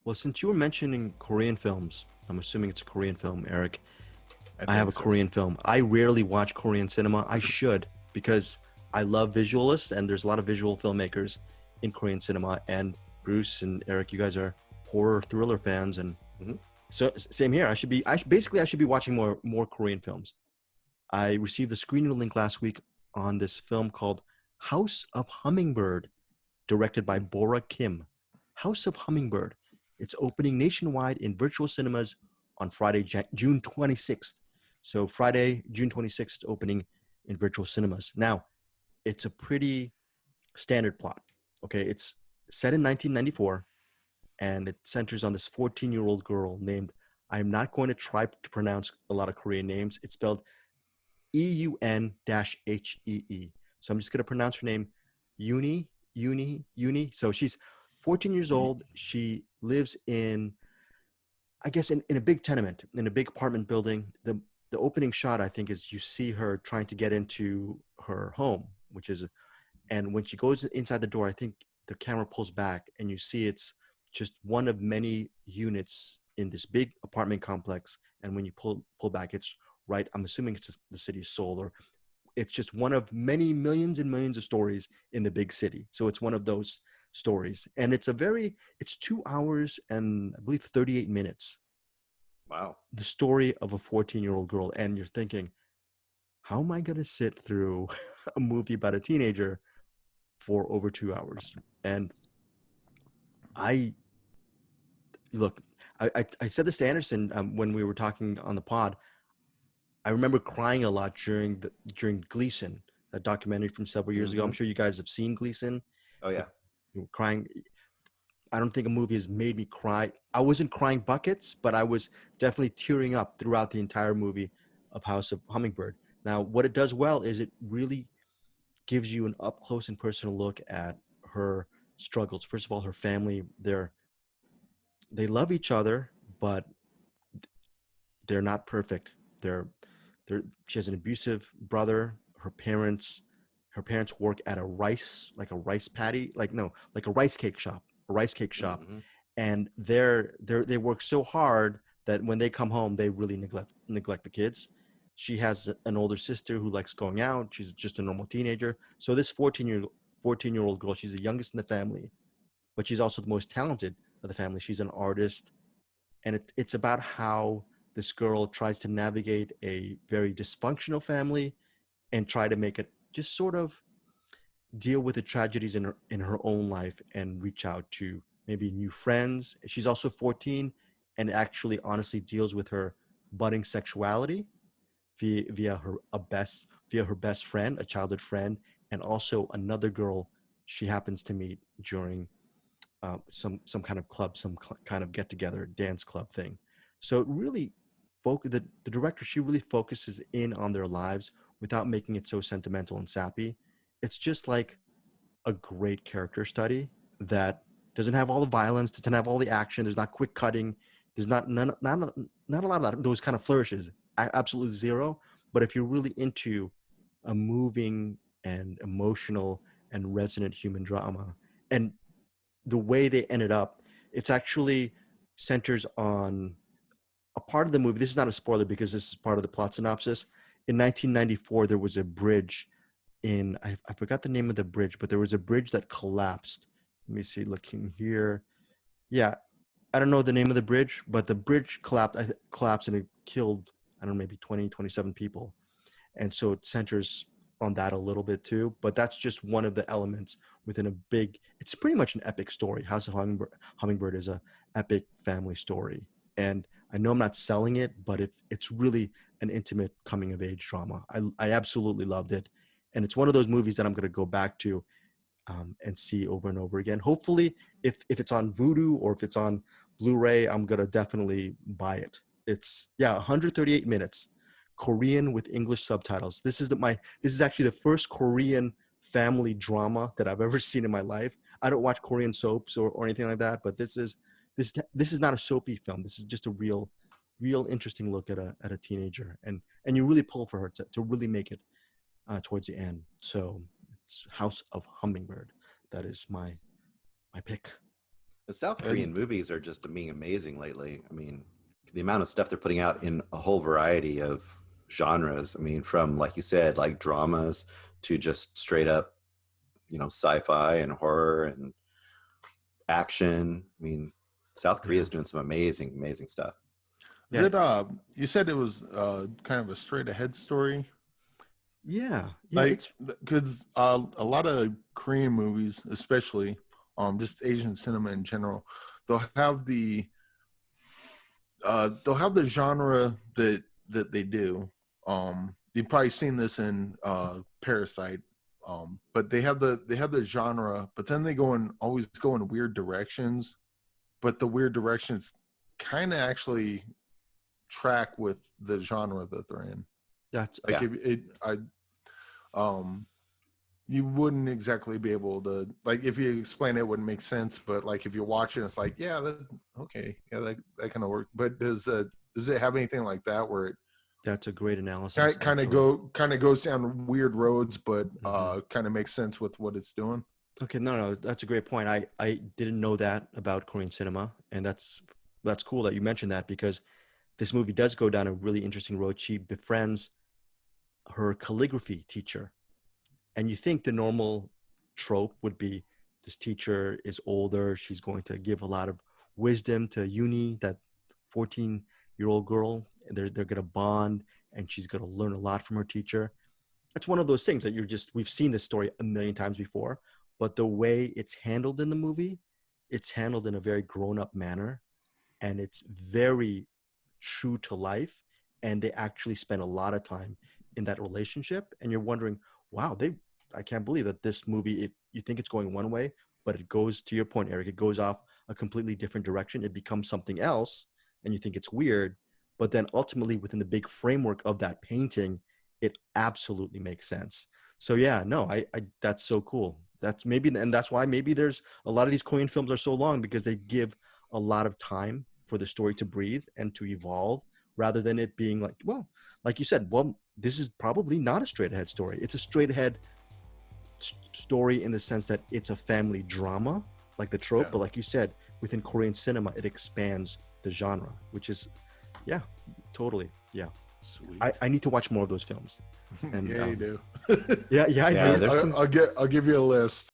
Well, since you were mentioning Korean films, I'm assuming it's a Korean film, Eric. I I have think a so. Korean film. I rarely watch Korean cinema. I should because I love visualists and there's a lot of visual filmmakers in Korean cinema. And Bruce and Eric, you guys are horror thriller fans, and Hmm. so same here. I should be watching more Korean films. I received a screener link last week on this film called House of Hummingbird, directed by Bora Kim. House of Hummingbird. It's opening nationwide in virtual cinemas on Friday, June 26th. So Friday, June 26th, it's opening in virtual cinemas. Now, it's a pretty standard plot. Okay, it's set in 1994, and it centers on this 14-year-old girl named, I'm not going to try to pronounce a lot of Korean names. It's spelled Eun-Hee. So I'm just going to pronounce her name Uni. So she's 14 years old. She lives in, I guess, in a big tenement, in a big apartment building. The opening shot, I think, is you see her trying to get into her home, which is, and when she goes inside the door, I think the camera pulls back and you see it's just one of many units in this big apartment complex. And when you pull back, it's right. I'm assuming it's the city of Seoul, or it's just one of many millions and millions of stories in the big city. So it's one of those stories, and it's 2 hours and I believe 38 minutes. Wow. The story of a 14-year-old girl, and you're thinking, how am I going to sit through a movie about a teenager for over 2 hours? And I look, I said this to Anderson when we were talking on the pod. I remember crying a lot during Gleason, that documentary from several years ago. I'm Hmm. sure you guys have seen Gleason. Oh But yeah. crying, I don't think a movie has made me cry. I wasn't crying buckets, but I was definitely tearing up throughout the entire movie of House of Hummingbird. Now, what it does well is it really gives you an up close and personal look at her struggles. First of all, her family, they love each other, but they're not perfect. They're she has an abusive brother. Her parents work at a rice patty, like no, like a rice cake shop, Hmm. and they work so hard that when they come home, they really neglect the kids. She has an older sister who likes going out. She's just a normal teenager. So this 14-year old girl, she's the youngest in the family, but she's also the most talented of the family. She's an artist, and it's about how this girl tries to navigate a very dysfunctional family and try to make it just sort of deal with the tragedies in her own life and reach out to maybe new friends. She's also 14, and actually honestly deals with her budding sexuality via her best friend, a childhood friend, and also another girl she happens to meet during some kind of club, kind of get together dance club thing. So it really the director, she really focuses in on their lives without making it so sentimental and sappy. It's just like a great character study that doesn't have all the violence, doesn't have all the action. There's not quick cutting. There's not a lot of those kind of flourishes. Absolutely zero. But if you're really into a moving and emotional and resonant human drama, and the way they ended up, it's actually centers on a part of the movie. This is not a spoiler because this is part of the plot synopsis. In 1994, there was a bridge I forgot the name of the bridge, but there was a bridge that collapsed. Let me see, looking here. Yeah, I don't know the name of the bridge, but the bridge collapsed and it killed, I don't know, maybe 20, 27 people. And so it centers on that a little bit too, but that's just one of the elements within a big, it's pretty much an epic story. House of Hummingbird is a epic family story. And I know I'm not selling it, but it's really an intimate coming of age drama. I absolutely loved it. And it's one of those movies that I'm going to go back to and see over and over again. Hopefully, if it's on Vudu or if it's on Blu-ray, I'm gonna definitely buy it. It's, yeah, 138 minutes, Korean with English subtitles. This is actually the first Korean family drama that I've ever seen in my life. I don't watch Korean soaps or anything like that, but this is not a soapy film. This is just a real interesting look at a teenager, and you really pull for her to really make it towards the end. So it's House of Hummingbird. That is my pick. The South And Korean movies are just being amazing lately. I mean, the amount of stuff they're putting out in a whole variety of genres. I mean, from like you said, like dramas to just straight up, sci-fi and horror and action. I mean, South Korea Yeah. is doing some amazing, amazing stuff. is Yeah. it you said it was kind of a straight ahead story? Yeah. Yeah. Like, It's because a lot of Korean movies, especially just Asian cinema in general, they'll have the genre that they do. You've probably seen this in Parasite. But they have the genre, but then they always go in weird directions, but the weird directions kind of actually track with the genre that they're in. that's Like Yeah. if it I um you wouldn't exactly be able to, like, if you explain it, it wouldn't make sense, but like if you're watching, it's like, yeah, okay, yeah, that kind of work. But does it have anything like that where it that's a great analysis, kind of actually. goes down weird roads, but Mhm. kind of makes sense with what it's doing? Okay, no, that's a great point. I didn't know that about Korean cinema, and that's cool that you mentioned that because this movie does go down a really interesting road. She befriends her calligraphy teacher, and you think the normal trope would be this teacher is older, she's going to give a lot of wisdom to Uni, that 14-year-old girl, and they're going to bond, and she's going to learn a lot from her teacher. It's one of those things that we've seen this story a million times before, but the way it's handled in the movie, it's handled in a very grown-up manner, and it's very true to life, and they actually spend a lot of time in that relationship, and you're wondering, wow, they I can't believe that this movie, you think it's going one way, but it goes, to your point, Eric, it goes off a completely different direction. It becomes something else, and you think it's weird, but then ultimately within the big framework of that painting, it absolutely makes sense. So yeah, no, I that's so cool. That's maybe, and that's why maybe there's a lot of these Korean films are so long, because they give a lot of time for the story to breathe and to evolve, rather than it being like, well, like you said, well, this is probably not a straight ahead story. It's a straight ahead story in the sense that it's a family drama, like the trope, Yeah. but like you said, within Korean cinema, it expands the genre, which is, yeah, totally. Yeah. Sweet. I need to watch more of those films. And Yeah, you do. yeah, I Yeah, do. there's some I'll give you a list.